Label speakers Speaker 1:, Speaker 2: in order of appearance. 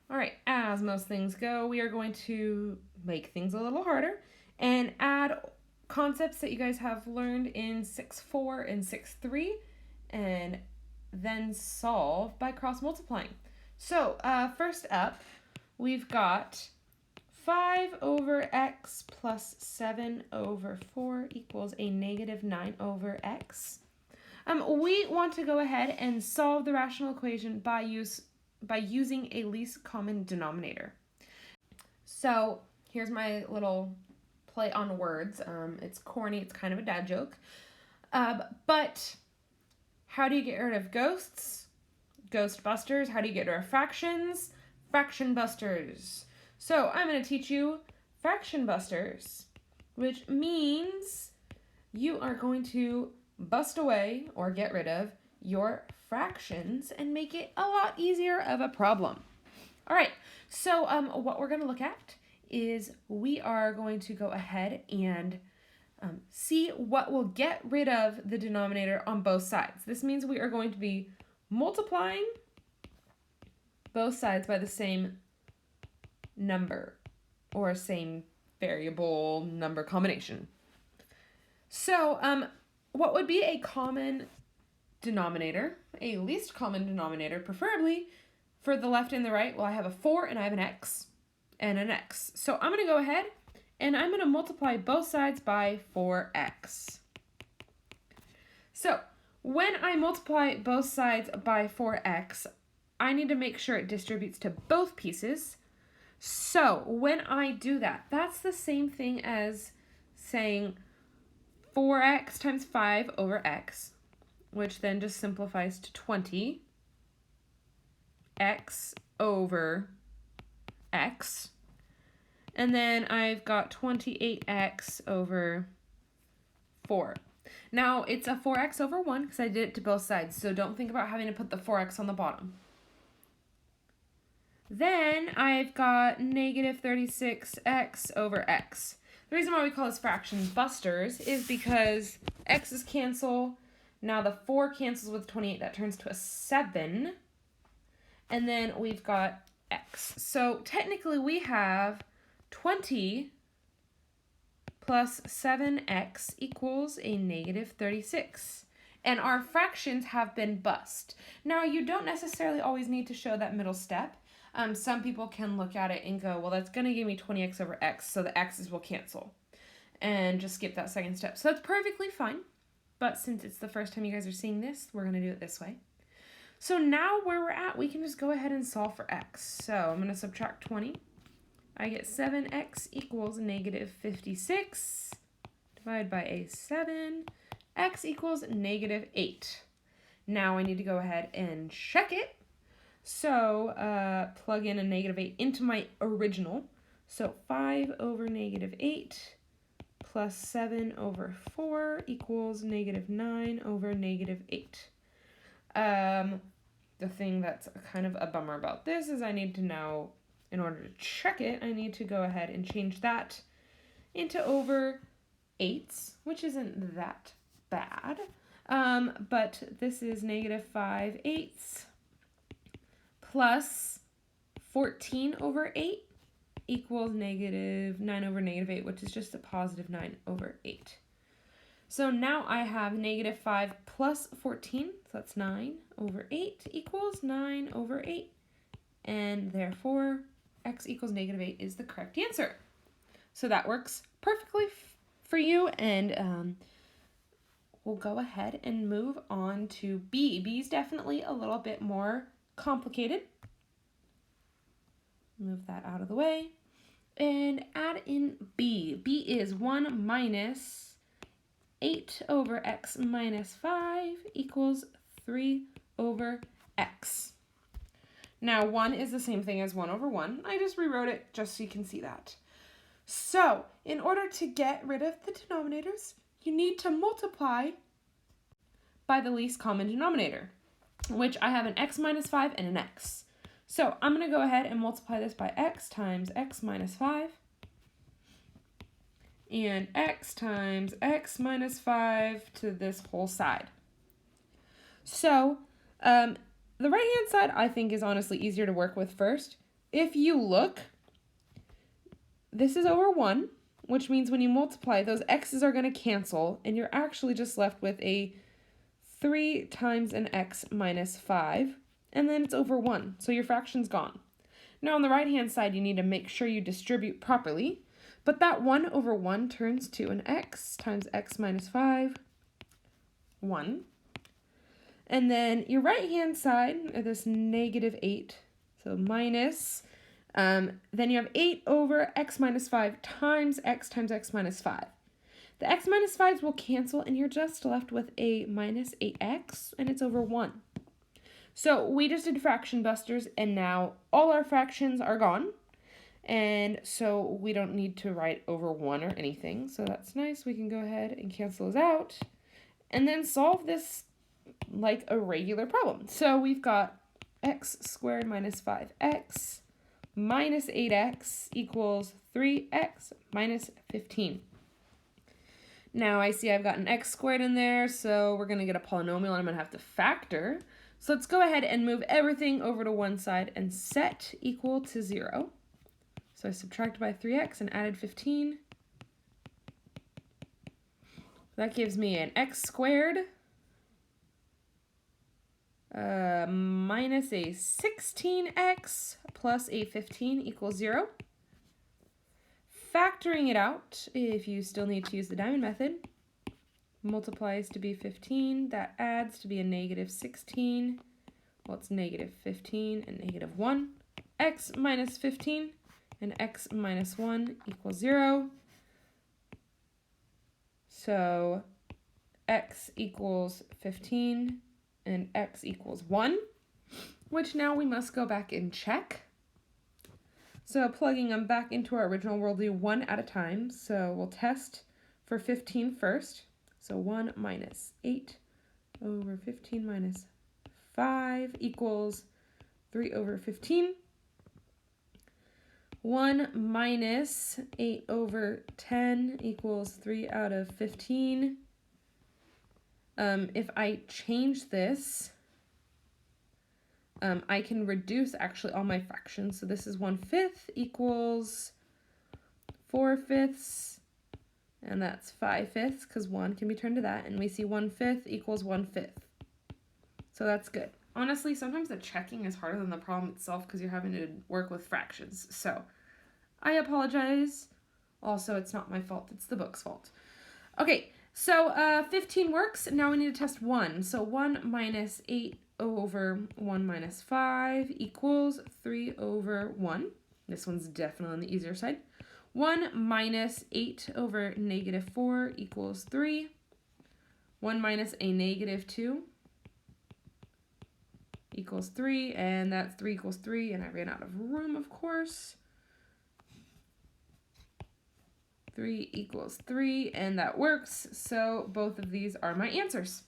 Speaker 1: All right, as most things go, we are going to make things a little harder and add concepts that you guys have learned in 6.4 and 6.3 and then solve by cross multiplying. So first up, we've got 5 over x plus 7 over 4 equals a negative 9 over x. We want to go ahead and solve the rational equation by using a least common denominator. So here's my little play on words. It's corny, it's kind of a dad joke. But how do you get rid of ghosts? Ghostbusters. How do you get rid of fractions? Fraction busters. So I'm going to teach you fraction busters, which means you are going to bust away or get rid of your fractions and make it a lot easier of a problem. All right, so what we're going to look at is we are going to go ahead and see what will get rid of the denominator on both sides. This means we are going to be multiplying both sides by the same number or same variable number combination. So what would be a common denominator, a least common denominator, preferably for the left and the right? Well, I have a 4 and I have an x and an x. So I'm going to go ahead and I'm going to multiply both sides by 4x. So when I multiply both sides by 4x, I need to make sure it distributes to both pieces. So when I do that, that's the same thing as saying 4x times 5 over x, which then just simplifies to 20 x over x. And then I've got 28x over 4. Now, it's a 4x over 1 because I did it to both sides, so don't think about having to put the 4x on the bottom. Then I've got negative 36x over x. The reason why we call this fraction busters is because x's cancel. Now the 4 cancels with 28. That turns to a 7. And then we've got x. So technically we have 20 plus 7x equals a negative 36. And our fractions have been bust. Now you don't necessarily always need to show that middle step. Some people can look at it and go, well, that's going to give me 20x over x, so the x's will cancel. And just skip that second step. So that's perfectly fine. But since it's the first time you guys are seeing this, we're going to do it this way. So now where we're at, we can just go ahead and solve for x. So I'm going to subtract 20. I get 7x equals negative 56. Divided by a 7. X equals negative 8. Now I need to go ahead and check it. So plug in a negative 8 into my original. So 5 over negative 8 plus 7 over 4 equals negative 9 over negative 8. The thing that's kind of a bummer about this is I need to now, in order to check it, I need to go ahead and change that into over 8s, which isn't that bad. But this is negative 5/8 plus 14 over 8 equals negative 9 over negative 8, which is just a positive 9 over 8. So now I have negative 5 plus 14, so that's 9 over 8 equals 9 over 8. And therefore, x equals negative 8 is the correct answer. So that works perfectly for you, and we'll go ahead and move on to B. B is definitely a little bit more complicated. Move that out of the way. And add in B. B is 1 minus 8 over x minus 5 equals 3 over x. Now 1 is the same thing as 1 over 1. I just rewrote it just so you can see that. So in order to get rid of the denominators, you need to multiply by the least common denominator, which I have an x minus 5 and an x. So I'm going to go ahead and multiply this by x times x minus 5 and x times x minus 5 to this whole side. So the right-hand side I think is honestly easier to work with first. if you look, this is over 1, which means when you multiply, those x's are going to cancel, and you're actually just left with a 3 times an x minus 5, and then it's over 1, so your fraction's gone. Now on the right-hand side, you need to make sure you distribute properly, but that 1 over 1 turns to an x times x minus 5, 1. And then your right-hand side, this negative 8, so minus, then you have 8 over x minus 5 times x minus 5. The x minus 5s will cancel, and you're just left with a minus 8x, and it's over 1. So we just did fraction busters, and now all our fractions are gone. And so we don't need to write over 1 or anything. So that's nice. We can go ahead and cancel those out. And then solve this like a regular problem. So we've got x squared minus 5x minus 8x equals 3x minus 15. Now I see I've got an x squared in there, so we're going to get a polynomial, and I'm going to have to factor. So let's go ahead and move everything over to one side and set equal to 0. So I subtracted by 3x and added 15. That gives me an x squared minus a 16x plus a 15 equals 0. Factoring it out, if you still need to use the diamond method, multiplies to be 15. That adds to be a negative 16. Well, it's negative 15 and negative 1. X minus 15 and x minus 1 equals 0. So x equals 15 and x equals 1, which now we must go back and check. So plugging them back into our original, we'll do one at a time. So we'll test for 15 first. So 1 minus 8 over 15 minus 5 equals 3 over 15. 1 minus 8 over 10 equals 3 out of 15. If I change this, I can reduce actually all my fractions. So this is 1/5 equals 4/5, and that's 5/5 because 1 can be turned to that, and we see 1/5 equals 1/5. So that's good. Honestly, sometimes the checking is harder than the problem itself because you're having to work with fractions. So I apologize. Also, it's not my fault. It's the book's fault. Okay, so 15 works. Now we need to test 1. So 1 minus 8 over 1 minus 5 equals 3 over 1. This one's definitely on the easier side. 1 minus 8 over negative 4 equals 3. 1 minus a negative 2 equals 3, and that's 3 equals 3, and I ran out of room, of course. 3 equals 3, and that works, so both of these are my answers.